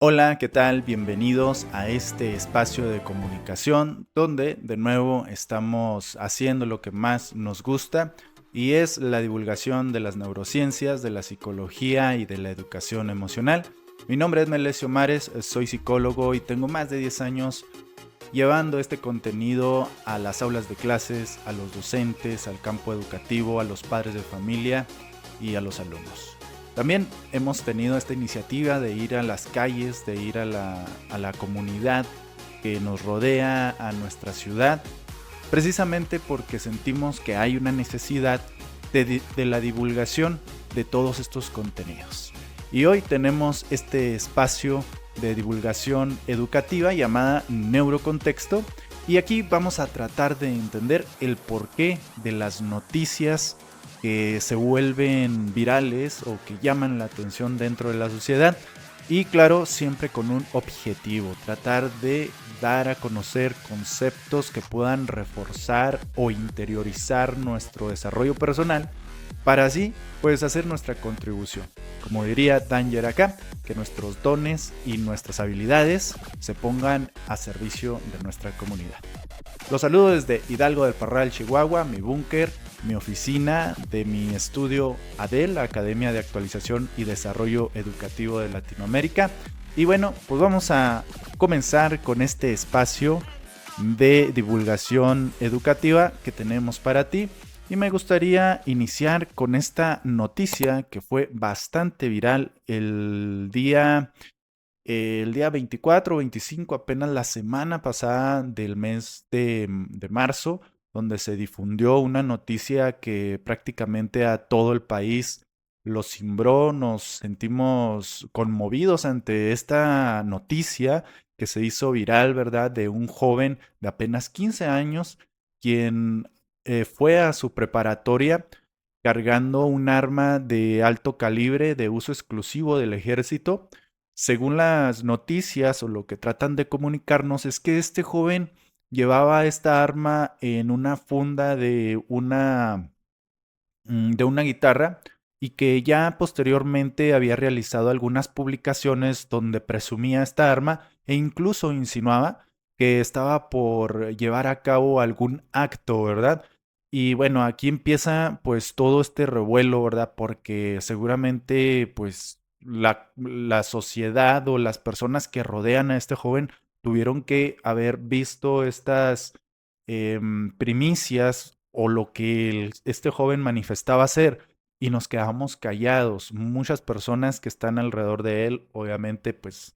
Hola, ¿qué tal? Bienvenidos a este espacio de comunicación donde de nuevo estamos haciendo lo que más nos gusta y es la divulgación de las neurociencias, de la psicología y de la educación emocional. Mi nombre es Melesio Mares, soy psicólogo y tengo más de 10 años llevando este contenido a las aulas de clases, a los docentes, al campo educativo, a los padres de familia y a los alumnos. También hemos tenido esta iniciativa de ir a las calles, de ir a la comunidad que nos rodea, a nuestra ciudad, precisamente porque sentimos que hay una necesidad de la divulgación de todos estos contenidos. Y hoy tenemos este espacio de divulgación educativa llamada Neurocontexto, y aquí vamos a tratar de entender el porqué de las noticias que se vuelven virales o que llaman la atención dentro de la sociedad. Y claro, siempre con un objetivo, tratar de dar a conocer conceptos que puedan reforzar o interiorizar nuestro desarrollo personal para así pues hacer nuestra contribución. Como diría Danger acá, que nuestros dones y nuestras habilidades se pongan a servicio de nuestra comunidad. Los saludo desde Hidalgo del Parral, Chihuahua, mi búnker, mi oficina de mi estudio ADEL, Academia de Actualización y Desarrollo Educativo de Latinoamérica. Y bueno, pues vamos a comenzar con este espacio de divulgación educativa que tenemos para ti. Y me gustaría iniciar con esta noticia que fue bastante viral el día 24 o 25, apenas la semana pasada del mes de marzo, donde se difundió una noticia que prácticamente a todo el país lo cimbró. Nos sentimos conmovidos ante esta noticia que se hizo viral, ¿verdad? De un joven de apenas 15 años, quien fue a su preparatoria cargando un arma de alto calibre de uso exclusivo del ejército. Según las noticias o lo que tratan de comunicarnos, es que este joven llevaba esta arma en una funda de una guitarra, y que ya posteriormente había realizado algunas publicaciones donde presumía esta arma e incluso insinuaba que estaba por llevar a cabo algún acto, ¿verdad? Y bueno, aquí empieza pues todo este revuelo, ¿verdad? Porque seguramente pues la sociedad o las personas que rodean a este joven tuvieron que haber visto estas primicias o lo que este joven manifestaba ser, y nos quedamos callados. Muchas personas que están alrededor de él, obviamente, pues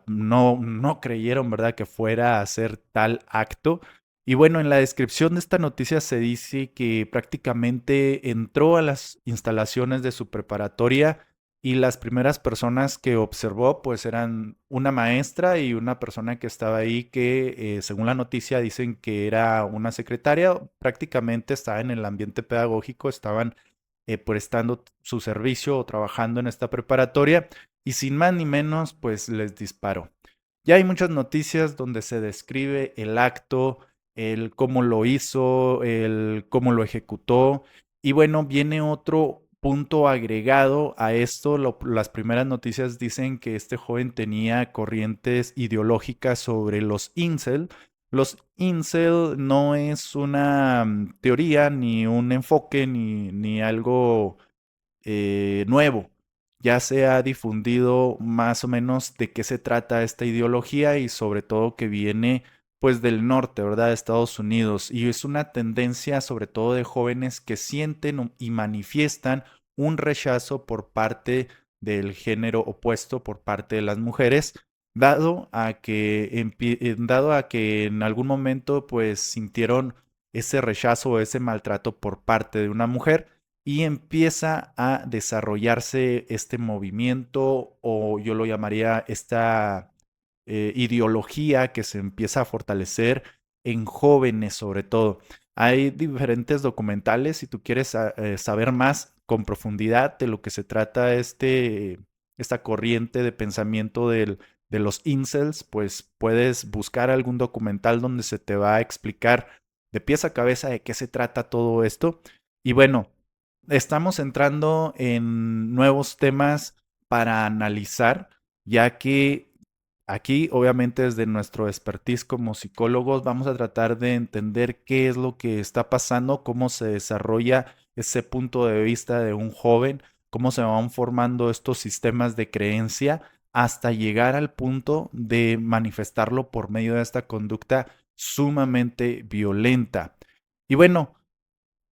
no creyeron, ¿verdad?, que fuera a hacer tal acto. Y bueno, en la descripción de esta noticia se dice que prácticamente entró a las instalaciones de su preparatoria, y las primeras personas que observó pues eran una maestra y una persona que estaba ahí que según la noticia dicen que era una secretaria. Prácticamente estaba en el ambiente pedagógico, estaban prestando su servicio o trabajando en esta preparatoria, y sin más ni menos pues les disparó. Ya hay muchas noticias donde se describe el acto, el cómo lo hizo, el cómo lo ejecutó. Y bueno, viene otro punto agregado a esto. Las primeras noticias dicen que este joven tenía corrientes ideológicas sobre los incel. Los incel no es una teoría, ni un enfoque, ni algo nuevo. Ya se ha difundido más o menos de qué se trata esta ideología, y sobre todo que viene pues del norte, ¿verdad? De Estados Unidos. Y es una tendencia sobre todo de jóvenes que sienten y manifiestan un rechazo por parte del género opuesto, por parte de las mujeres, dado a que en algún momento pues sintieron ese rechazo o ese maltrato por parte de una mujer, y empieza a desarrollarse este movimiento, o yo lo llamaría esta ideología que se empieza a fortalecer en jóvenes sobre todo. Hay diferentes documentales, si tú quieres saber más con profundidad de lo que se trata esta corriente de pensamiento de los incels, pues puedes buscar algún documental donde se te va a explicar de pies a cabeza de qué se trata todo esto. Y bueno, estamos entrando en nuevos temas para analizar. ya que aquí, obviamente, desde nuestro expertise como psicólogos, vamos a tratar de entender qué es lo que está pasando, cómo se desarrolla ese punto de vista de un joven, cómo se van formando estos sistemas de creencia hasta llegar al punto de manifestarlo por medio de esta conducta sumamente violenta. Y bueno,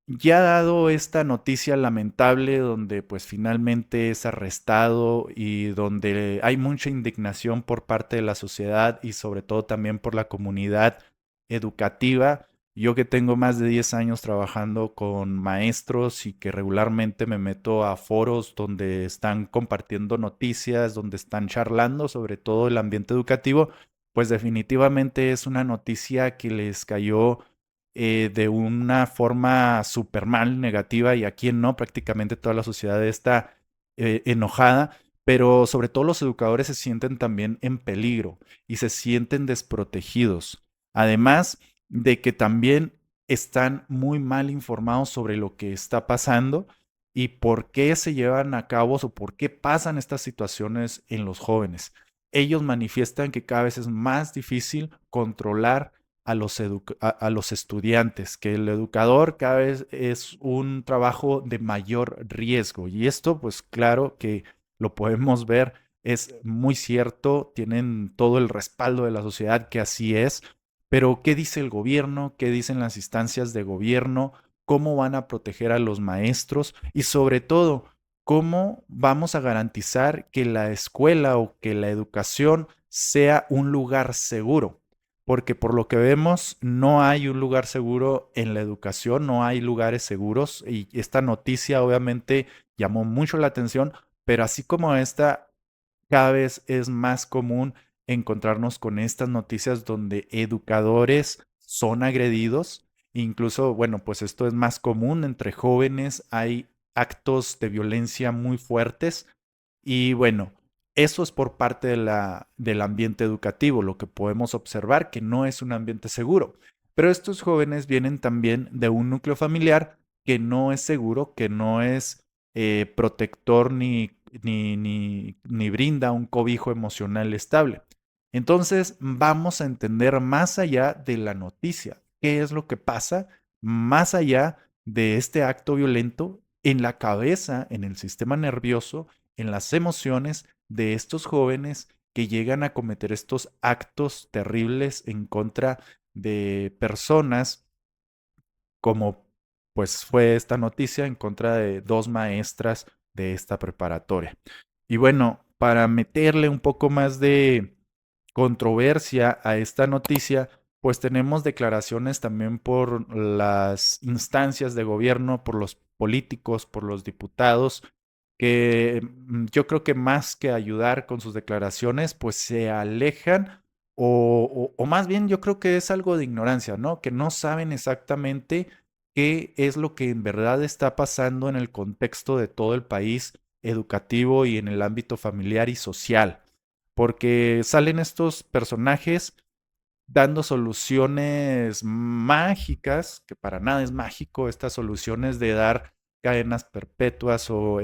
ya dado esta noticia lamentable donde pues finalmente es arrestado y donde hay mucha indignación por parte de la sociedad y sobre todo también por la comunidad educativa, yo que tengo más de 10 años trabajando con maestros y que regularmente me meto a foros donde están compartiendo noticias, donde están charlando sobre todo el ambiente educativo, pues definitivamente es una noticia que les cayó de una forma súper mal, negativa, y a quien no, prácticamente toda la sociedad está enojada, pero sobre todo los educadores se sienten también en peligro y se sienten desprotegidos. Además de que también están muy mal informados sobre lo que está pasando y por qué se llevan a cabo o por qué pasan estas situaciones en los jóvenes. Ellos manifiestan que cada vez es más difícil controlar a los estudiantes, que el educador cada vez es un trabajo de mayor riesgo. Y esto, pues claro que lo podemos ver, es muy cierto, tienen todo el respaldo de la sociedad que así es, pero ¿qué dice el gobierno? ¿Qué dicen las instancias de gobierno? ¿Cómo van a proteger a los maestros? Y sobre todo, ¿cómo vamos a garantizar que la escuela o que la educación sea un lugar seguro? Porque por lo que vemos no hay un lugar seguro en la educación, no hay lugares seguros y esta noticia obviamente llamó mucho la atención, pero así como esta, cada vez es más común encontrarnos con estas noticias donde educadores son agredidos, incluso, bueno, pues esto es más común entre jóvenes, hay actos de violencia muy fuertes y bueno, eso es por parte del ambiente educativo, lo que podemos observar que no es un ambiente seguro. Pero estos jóvenes vienen también de un núcleo familiar que no es seguro, que no es protector ni brinda un cobijo emocional estable. Entonces, vamos a entender más allá de la noticia, qué es lo que pasa más allá de este acto violento en la cabeza, en el sistema nervioso, en las emociones de estos jóvenes que llegan a cometer estos actos terribles en contra de personas como pues fue esta noticia en contra de dos maestras de esta preparatoria. Y bueno, para meterle un poco más de controversia a esta noticia, pues tenemos declaraciones también por las instancias de gobierno, por los políticos, por los diputados, que yo creo que más que ayudar con sus declaraciones, pues se alejan o más bien yo creo que es algo de ignorancia, ¿no? Que no saben exactamente qué es lo que en verdad está pasando en el contexto de todo el país educativo y en el ámbito familiar y social, porque salen estos personajes dando soluciones mágicas, que para nada es mágico, estas soluciones de dar cadenas perpetuas o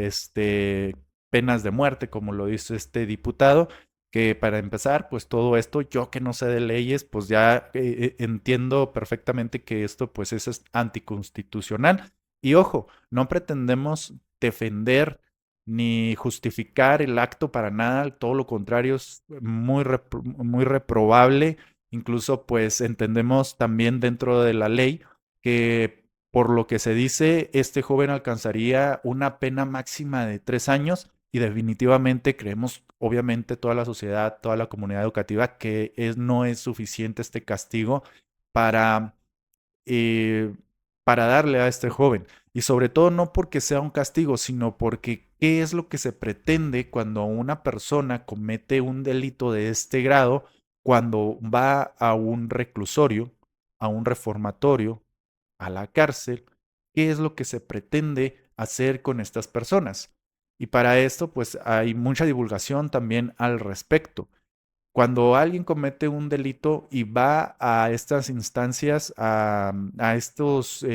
penas de muerte, como lo dice este diputado, que para empezar, pues todo esto, yo que no sé de leyes, pues ya entiendo perfectamente que esto pues es anticonstitucional. Y ojo, no pretendemos defender ni justificar el acto para nada, todo lo contrario, es muy reprobable. Incluso, pues entendemos también dentro de la ley que por lo que se dice, este joven alcanzaría una pena máxima de 3 años y definitivamente creemos, obviamente, toda la sociedad, toda la comunidad educativa, que no es suficiente este castigo para eh, para darle a este joven. Y sobre todo no porque sea un castigo, sino porque qué es lo que se pretende cuando una persona comete un delito de este grado, cuando va a un reclusorio, a un reformatorio, a la cárcel, qué es lo que se pretende hacer con estas personas. Y para esto, pues hay mucha divulgación también al respecto. Cuando alguien comete un delito y va a estas instancias, a estos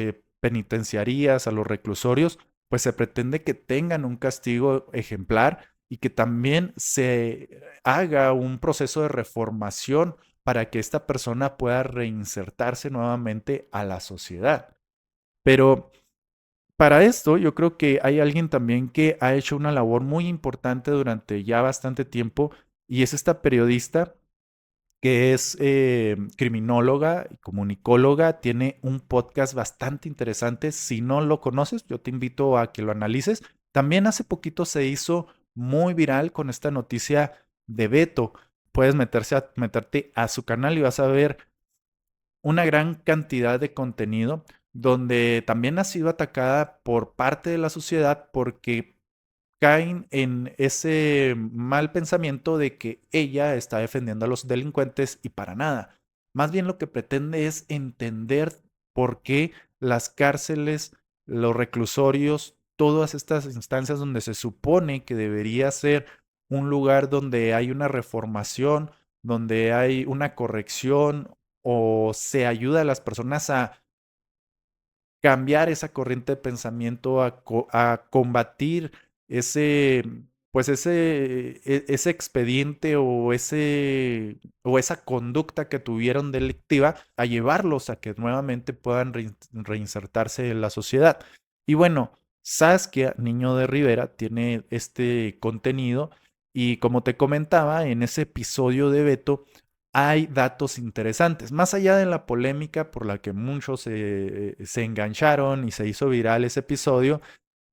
penitenciarías, a los reclusorios, pues se pretende que tengan un castigo ejemplar y que también se haga un proceso de reformación para que esta persona pueda reinsertarse nuevamente a la sociedad. Pero para esto, yo creo que hay alguien también que ha hecho una labor muy importante durante ya bastante tiempo y es esta periodista que es criminóloga y comunicóloga, tiene un podcast bastante interesante. Si no lo conoces, yo te invito a que lo analices. También hace poquito se hizo muy viral con esta noticia de Beto. Puedes meterte a su canal y vas a ver una gran cantidad de contenido donde también ha sido atacada por parte de la sociedad porque caen en ese mal pensamiento de que ella está defendiendo a los delincuentes y para nada. Más bien lo que pretende es entender por qué las cárceles, los reclusorios, todas estas instancias donde se supone que debería ser un lugar donde hay una reformación, donde hay una corrección o se ayuda a las personas a cambiar esa corriente de pensamiento, a combatir ese, pues ese expediente o esa conducta que tuvieron delictiva, a llevarlos a que nuevamente puedan reinsertarse en la sociedad. Y bueno, Saskia, Niño de Rivera, tiene este contenido y como te comentaba, en ese episodio de Beto, hay datos interesantes. Más allá de la polémica por la que muchos se engancharon y se hizo viral ese episodio,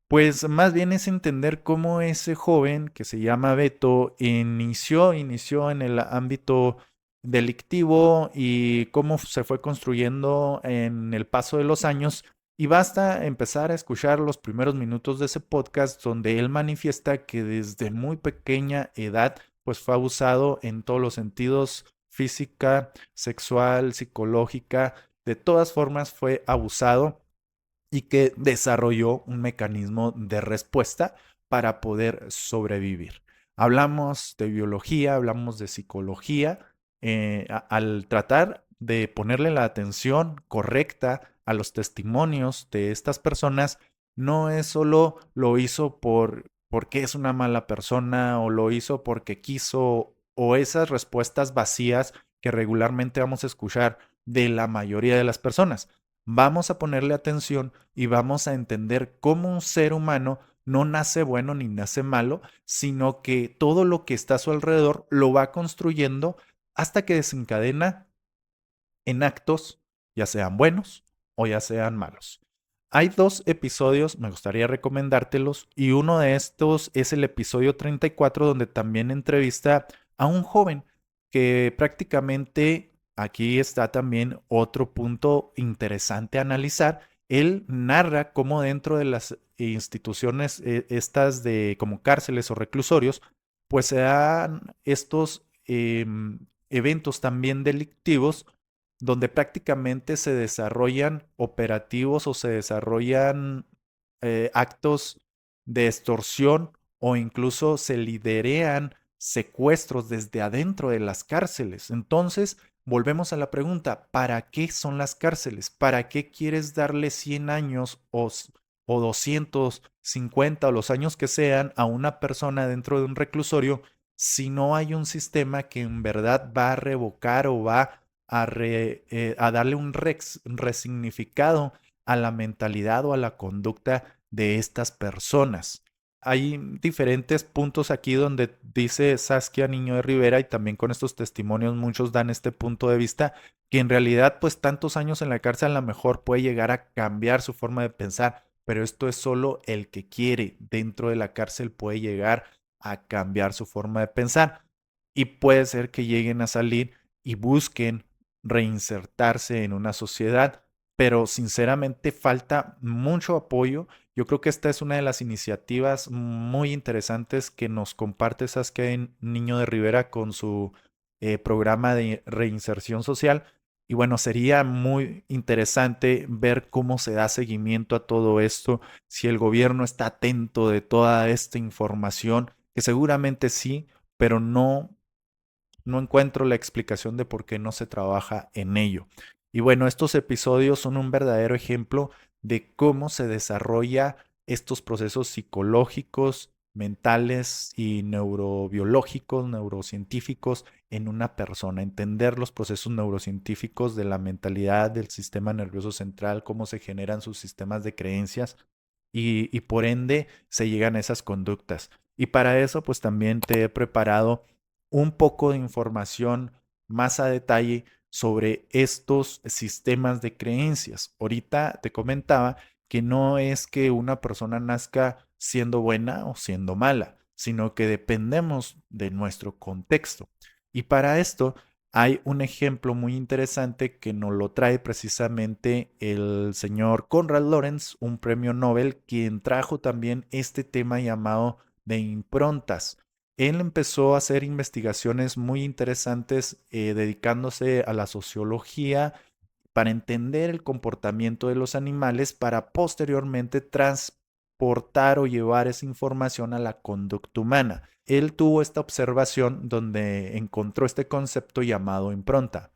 pues más bien es entender cómo ese joven que se llama Beto inició en el ámbito delictivo y cómo se fue construyendo en el paso de los años. Y basta empezar a escuchar los primeros minutos de ese podcast donde él manifiesta que desde muy pequeña edad pues fue abusado en todos los sentidos: física, sexual, psicológica, de todas formas fue abusado y que desarrolló un mecanismo de respuesta para poder sobrevivir. Hablamos de biología, hablamos de psicología, al tratar de ponerle la atención correcta a los testimonios de estas personas, no es solo lo hizo porque es una mala persona o lo hizo porque quiso o esas respuestas vacías que regularmente vamos a escuchar de la mayoría de las personas. Vamos a ponerle atención y vamos a entender cómo un ser humano no nace bueno ni nace malo, sino que todo lo que está a su alrededor lo va construyendo hasta que desencadena en actos, ya sean buenos o ya sean malos. Hay dos episodios, me gustaría recomendártelos, y uno de estos es el episodio 34, donde también entrevista a un joven que prácticamente, aquí está también otro punto interesante a analizar. Él narra cómo dentro de las instituciones estas de como cárceles o reclusorios, pues se dan estos eventos también delictivos donde prácticamente se desarrollan operativos o se desarrollan actos de extorsión o incluso se liderean secuestros desde adentro de las cárceles. Entonces, volvemos a la pregunta: ¿para qué son las cárceles? ¿Para qué quieres darle 100 años o 250 o los años que sean a una persona dentro de un reclusorio si no hay un sistema que en verdad va a revocar o va a darle un resignificado a la mentalidad o a la conducta de estas personas? Hay diferentes puntos aquí donde dice Saskia Niño de Rivera, y también con estos testimonios muchos dan este punto de vista, que en realidad pues tantos años en la cárcel a lo mejor puede llegar a cambiar su forma de pensar, pero esto es solo el que quiere dentro de la cárcel puede llegar a cambiar su forma de pensar, y puede ser que lleguen a salir y busquen reinsertarse en una sociedad, pero sinceramente falta mucho apoyo. Yo creo que esta es una de las iniciativas muy interesantes que nos comparte Saskia Niño de Rivera con su programa de reinserción social. Y bueno, sería muy interesante ver cómo se da seguimiento a todo esto, si el gobierno está atento de toda esta información, que seguramente sí, pero no encuentro la explicación de por qué no se trabaja en ello. Y bueno, estos episodios son un verdadero ejemplo de cómo se desarrolla estos procesos psicológicos, mentales y neurobiológicos, neurocientíficos en una persona, entender los procesos neurocientíficos de la mentalidad, del sistema nervioso central, cómo se generan sus sistemas de creencias y por ende se llegan a esas conductas. Y para eso pues también te he preparado un poco de información más a detalle sobre estos sistemas de creencias. Ahorita te comentaba que no es que una persona nazca siendo buena o siendo mala, sino que dependemos de nuestro contexto. Y para esto hay un ejemplo muy interesante que nos lo trae precisamente el señor Konrad Lorenz, un premio Nobel, quien trajo también este tema llamado de improntas. Él empezó a hacer investigaciones muy interesantes dedicándose a la sociología para entender el comportamiento de los animales para posteriormente transportar o llevar esa información a la conducta humana. Él tuvo esta observación donde encontró este concepto llamado impronta.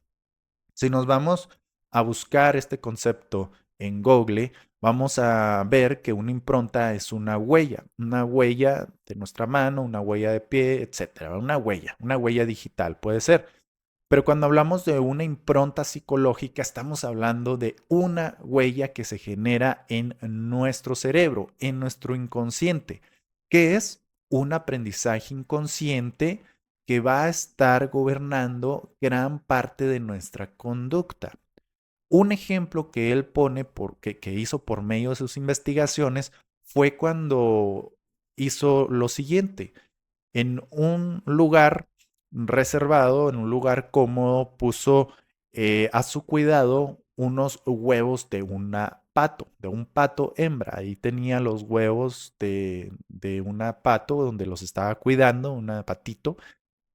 Si nos vamos a buscar este concepto en Google, vamos a ver que una impronta es una huella de nuestra mano, una huella de pie, etcétera, una huella digital puede ser. Pero cuando hablamos de una impronta psicológica, estamos hablando de una huella que se genera en nuestro cerebro, en nuestro inconsciente, que es un aprendizaje inconsciente que va a estar gobernando gran parte de nuestra conducta. Un ejemplo que él pone, que hizo por medio de sus investigaciones, fue cuando hizo lo siguiente. En un lugar reservado, en un lugar cómodo, puso a su cuidado unos huevos de un pato hembra. Ahí tenía los huevos de una pato donde los estaba cuidando, una patito,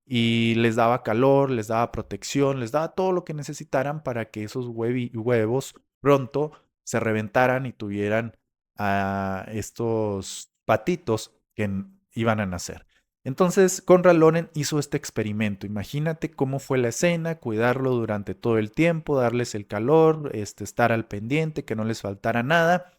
y les daba calor, les daba protección, les daba todo lo que necesitaran para que esos huevos pronto se reventaran y tuvieran a estos patitos que iban a nacer. Entonces, Conrad Loren hizo este experimento. Imagínate cómo fue la escena, cuidarlo durante todo el tiempo, darles el calor, estar al pendiente, que no les faltara nada.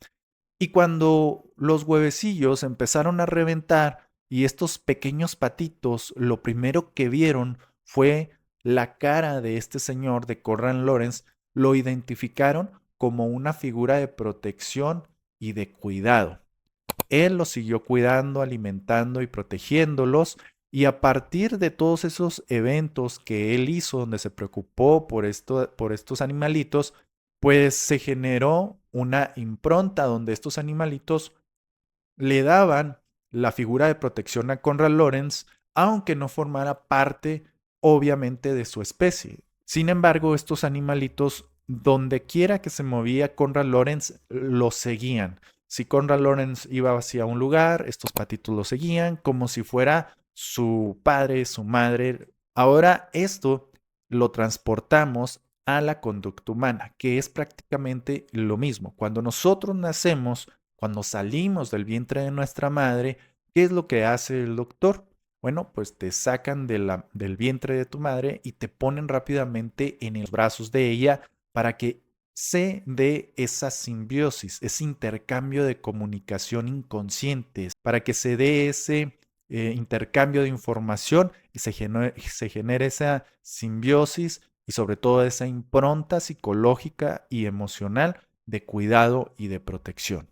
Y cuando los huevecillos empezaron a reventar y estos pequeños patitos, lo primero que vieron fue la cara de este señor de Conrad Lorenz, lo identificaron como una figura de protección y de cuidado. Él los siguió cuidando, alimentando y protegiéndolos. Y a partir de todos esos eventos que él hizo, donde se preocupó por estos animalitos, pues se generó una impronta donde estos animalitos le daban la figura de protección a Conrad Lorenz, aunque no formara parte, obviamente, de su especie. Sin embargo, estos animalitos, donde quiera que se movía Conrad Lorenz, lo seguían. Si Conrad Lorenz iba hacia un lugar, estos patitos lo seguían como si fuera su padre, su madre. Ahora esto lo transportamos a la conducta humana, que es prácticamente lo mismo. Cuando nosotros nacemos, cuando salimos del vientre de nuestra madre, ¿qué es lo que hace el doctor? Bueno, pues te sacan del vientre de tu madre y te ponen rápidamente en los brazos de ella para que se dé esa simbiosis, ese intercambio de comunicación inconscientes, para que se dé ese intercambio de información y se genere esa simbiosis y sobre todo esa impronta psicológica y emocional de cuidado y de protección.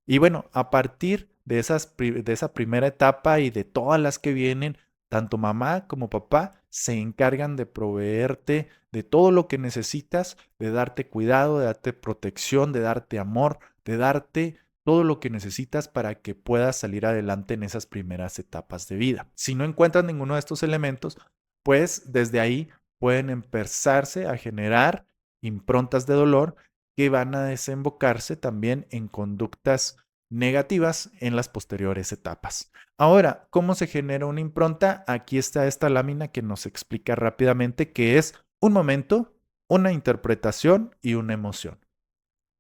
Y bueno, a partir de esa primera etapa y de todas las que vienen, tanto mamá como papá se encargan de proveerte de todo lo que necesitas, de darte cuidado, de darte protección, de darte amor, de darte todo lo que necesitas para que puedas salir adelante en esas primeras etapas de vida. Si no encuentras ninguno de estos elementos, pues desde ahí pueden empezarse a generar improntas de dolor que van a desembocarse también en conductas negativas en las posteriores etapas. Ahora, ¿cómo se genera una impronta? Aquí está esta lámina que nos explica rápidamente qué es un momento, una interpretación y una emoción.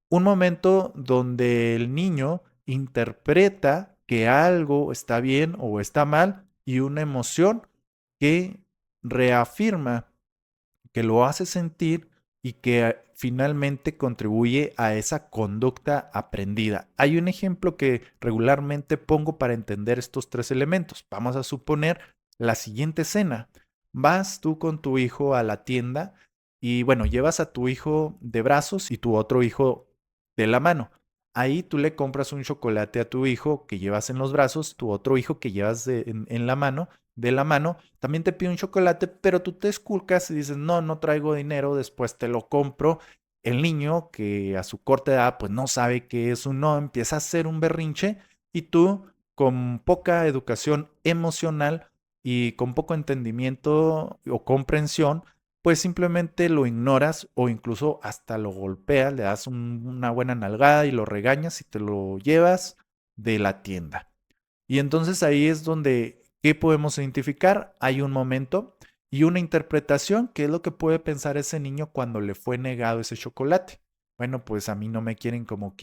Un momento donde el niño interpreta que algo está bien o está mal y una emoción que reafirma, que lo hace sentir y que finalmente contribuye a esa conducta aprendida. Hay un ejemplo que regularmente pongo para entender estos tres elementos. Vamos a suponer la siguiente escena. Vas tú con tu hijo a la tienda y bueno, llevas a tu hijo de brazos y tu otro hijo de la mano. Ahí tú le compras un chocolate a tu hijo que llevas en los brazos, tu otro hijo que llevas en la mano, de la mano, también te pide un chocolate, pero tú te esculcas y dices, no, no traigo dinero, después te lo compro. El niño que a su corta edad pues no sabe qué es un no, empieza a hacer un berrinche y tú con poca educación emocional y con poco entendimiento o comprensión, pues simplemente lo ignoras o incluso hasta lo golpeas, le das una buena nalgada y lo regañas y te lo llevas de la tienda. Y entonces ahí es donde, ¿qué podemos identificar? Hay un momento y una interpretación, ¿qué es lo que puede pensar ese niño cuando le fue negado ese chocolate? Bueno, pues a mí no me quieren como,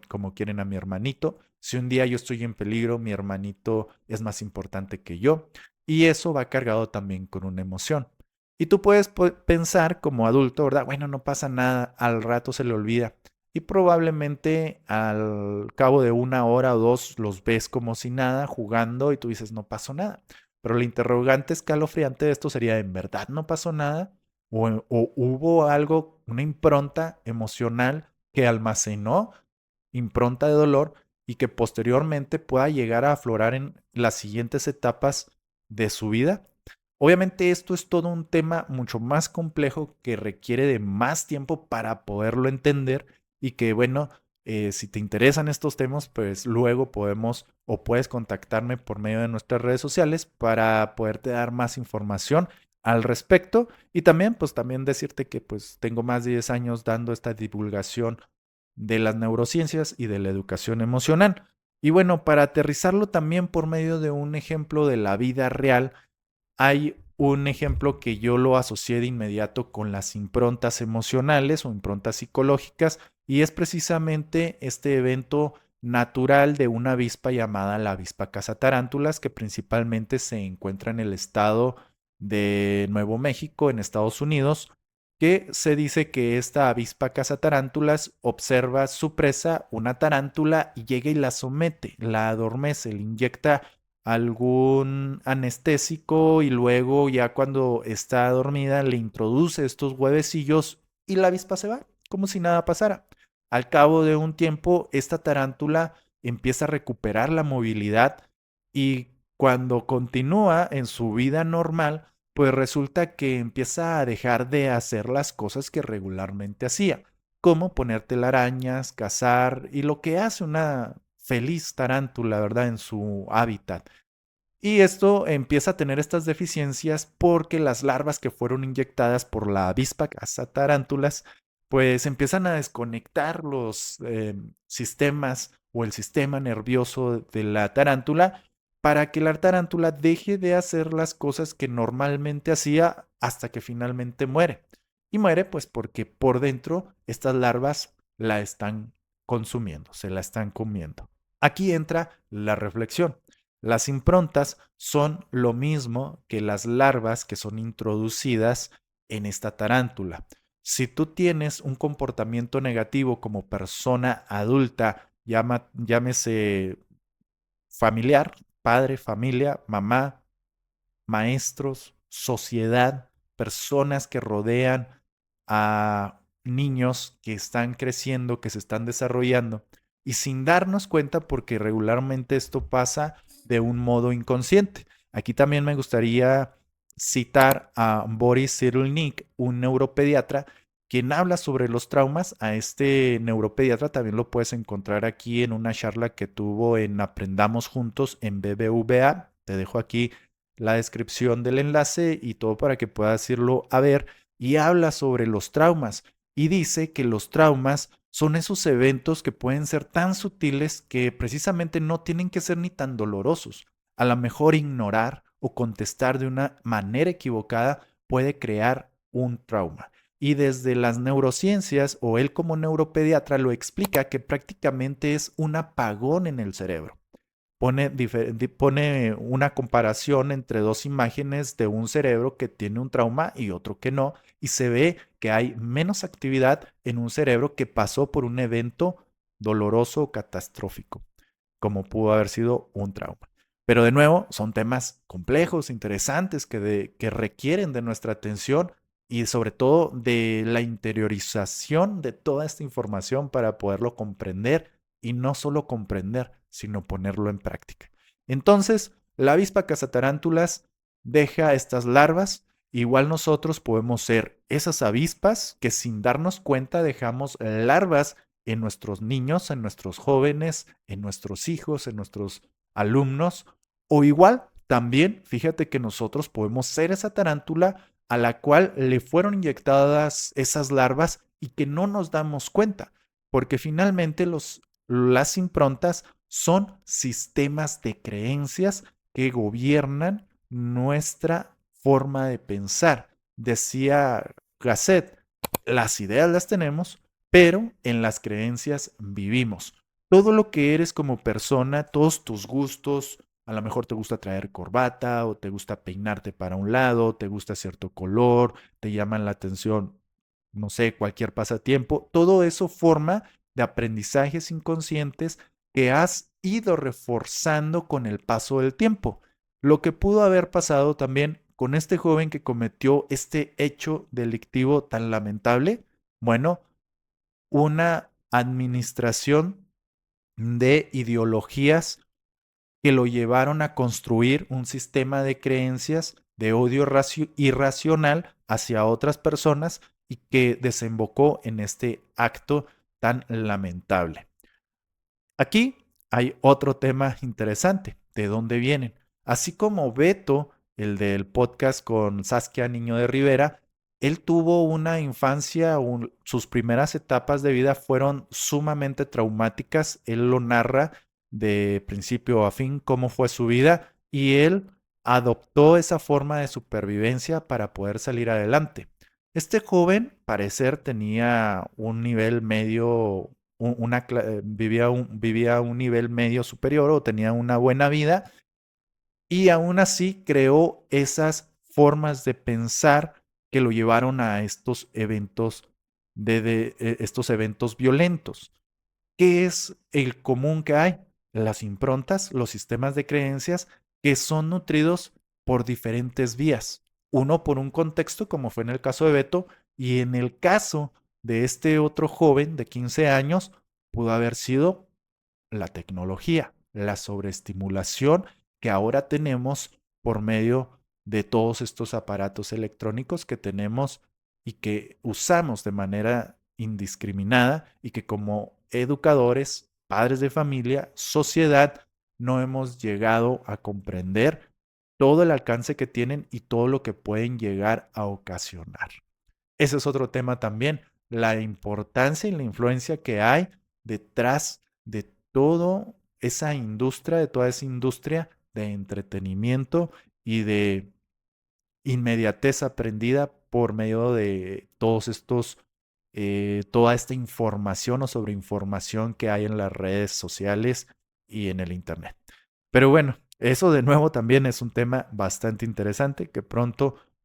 como quieren a mi hermanito. Si un día yo estoy en peligro, mi hermanito es más importante que yo. Y eso va cargado también con una emoción. Y tú puedes pensar como adulto, ¿verdad? Bueno, no pasa nada, al rato se le olvida. Y probablemente al cabo de una hora o dos los ves como si nada jugando y tú dices, no pasó nada. Pero la interrogante escalofriante de esto sería, ¿en verdad no pasó nada? O hubo algo, una impronta emocional que almacenó, impronta de dolor y que posteriormente pueda llegar a aflorar en las siguientes etapas de su vida? Obviamente esto es todo un tema mucho más complejo que requiere de más tiempo para poderlo entender y que bueno, si te interesan estos temas, pues luego podemos o puedes contactarme por medio de nuestras redes sociales para poderte dar más información al respecto y también pues también decirte que pues tengo más de 10 años dando esta divulgación de las neurociencias y de la educación emocional. Y bueno, para aterrizarlo también por medio de un ejemplo de la vida real, hay un ejemplo que yo lo asocié de inmediato con las improntas emocionales o improntas psicológicas y es precisamente este evento natural de una avispa llamada la avispa cazatarántulas que principalmente se encuentra en el estado de Nuevo México en Estados Unidos, que se dice que esta avispa cazatarántulas observa su presa, una tarántula, y llega y la somete, la adormece, le inyecta algún anestésico y luego ya cuando está dormida le introduce estos huevecillos y la avispa se va, como si nada pasara. Al cabo de un tiempo, esta tarántula empieza a recuperar la movilidad y cuando continúa en su vida normal, pues resulta que empieza a dejar de hacer las cosas que regularmente hacía, como poner telarañas, cazar y lo que hace una feliz tarántula, ¿verdad? En su hábitat. Y esto empieza a tener estas deficiencias porque las larvas que fueron inyectadas por la avispa cazatarántulas, pues empiezan a desconectar los sistemas o el sistema nervioso de la tarántula para que la tarántula deje de hacer las cosas que normalmente hacía hasta que finalmente muere. Y muere pues porque por dentro estas larvas la están consumiendo, se la están comiendo. Aquí entra la reflexión. Las improntas son lo mismo que las larvas que son introducidas en esta tarántula. Si tú tienes un comportamiento negativo como persona adulta, llámese familiar, padre, familia, mamá, maestros, sociedad, personas que rodean a niños que están creciendo, que se están desarrollando, y sin darnos cuenta, porque regularmente esto pasa de un modo inconsciente. Aquí también me gustaría citar a Boris Cyrulnik, un neuropediatra, quien habla sobre los traumas. A este neuropediatra también lo puedes encontrar aquí en una charla que tuvo en Aprendamos Juntos en BBVA. Te dejo aquí la descripción del enlace y todo para que puedas irlo a ver. Y habla sobre los traumas y dice que los traumas son esos eventos que pueden ser tan sutiles que precisamente no tienen que ser ni tan dolorosos. A lo mejor ignorar o contestar de una manera equivocada puede crear un trauma. Y desde las neurociencias o él como neuropediatra lo explica que prácticamente es un apagón en el cerebro. pone una comparación entre dos imágenes de un cerebro que tiene un trauma y otro que no, y se ve que hay menos actividad en un cerebro que pasó por un evento doloroso o catastrófico, como pudo haber sido un trauma. Pero de nuevo, son temas complejos, interesantes, que requieren de nuestra atención y sobre todo de la interiorización de toda esta información para poderlo comprender y no solo comprender, sino ponerlo en práctica. Entonces, la avispa cazatarántulas deja estas larvas. Igual nosotros podemos ser esas avispas que sin darnos cuenta dejamos larvas en nuestros niños, en nuestros jóvenes, en nuestros hijos, en nuestros alumnos. O igual, también, fíjate que nosotros podemos ser esa tarántula a la cual le fueron inyectadas esas larvas y que no nos damos cuenta, porque finalmente las improntas son sistemas de creencias que gobiernan nuestra forma de pensar. Decía Gasset, las ideas las tenemos, pero en las creencias vivimos. Todo lo que eres como persona, todos tus gustos, a lo mejor te gusta traer corbata o te gusta peinarte para un lado, te gusta cierto color, te llaman la atención, no sé, cualquier pasatiempo. Todo eso forma de aprendizajes inconscientes que has ido reforzando con el paso del tiempo. Lo que pudo haber pasado también con este joven que cometió este hecho delictivo tan lamentable, bueno, una administración de ideologías que lo llevaron a construir un sistema de creencias de odio irracional hacia otras personas y que desembocó en este acto tan lamentable. Aquí hay otro tema interesante, ¿de dónde vienen? Así como Beto, el del podcast con Saskia Niño de Rivera, él tuvo una infancia, sus primeras etapas de vida fueron sumamente traumáticas. Él lo narra de principio a fin, cómo fue su vida, y él adoptó esa forma de supervivencia para poder salir adelante. Este joven, parecer, tenía un nivel medio, vivía un nivel medio superior o tenía una buena vida, y aún así creó esas formas de pensar que lo llevaron a estos eventos estos eventos violentos. ¿Qué es el común que hay? Las improntas, los sistemas de creencias que son nutridos por diferentes vías. Uno por un contexto, como fue en el caso de Beto, y en el caso de este otro joven de 15 años, pudo haber sido la tecnología, la sobreestimulación que ahora tenemos por medio de todos estos aparatos electrónicos que tenemos y que usamos de manera indiscriminada y que como educadores, padres de familia, sociedad, no hemos llegado a comprender todo el alcance que tienen y todo lo que pueden llegar a ocasionar. Ese es otro tema también, la importancia y la influencia que hay detrás de toda esa industria de entretenimiento y de inmediatez aprendida por medio de toda esta información o sobreinformación que hay en las redes sociales y en el Internet. Pero bueno, eso de nuevo también es un tema bastante interesante que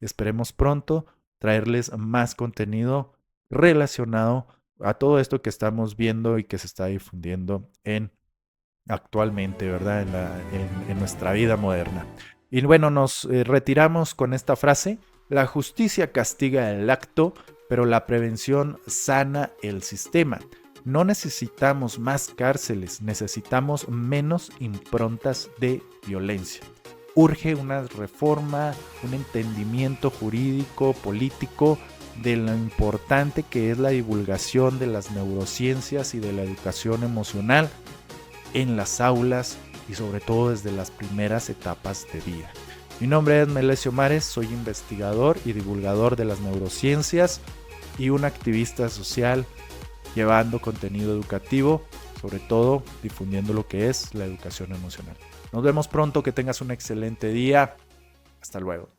esperemos pronto, traerles más contenido relacionado a todo esto que estamos viendo y que se está difundiendo actualmente, ¿verdad? En nuestra vida moderna. Y bueno, nos retiramos con esta frase: la justicia castiga el acto, pero la prevención sana el sistema. No necesitamos más cárceles, necesitamos menos improntas de violencia. Urge una reforma, un entendimiento jurídico, político, de lo importante que es la divulgación de las neurociencias y de la educación emocional en las aulas y sobre todo desde las primeras etapas de vida. Mi nombre es Melesio Mares, soy investigador y divulgador de las neurociencias y un activista social llevando contenido educativo, sobre todo difundiendo lo que es la educación emocional. Nos vemos pronto, que tengas un excelente día. Hasta luego.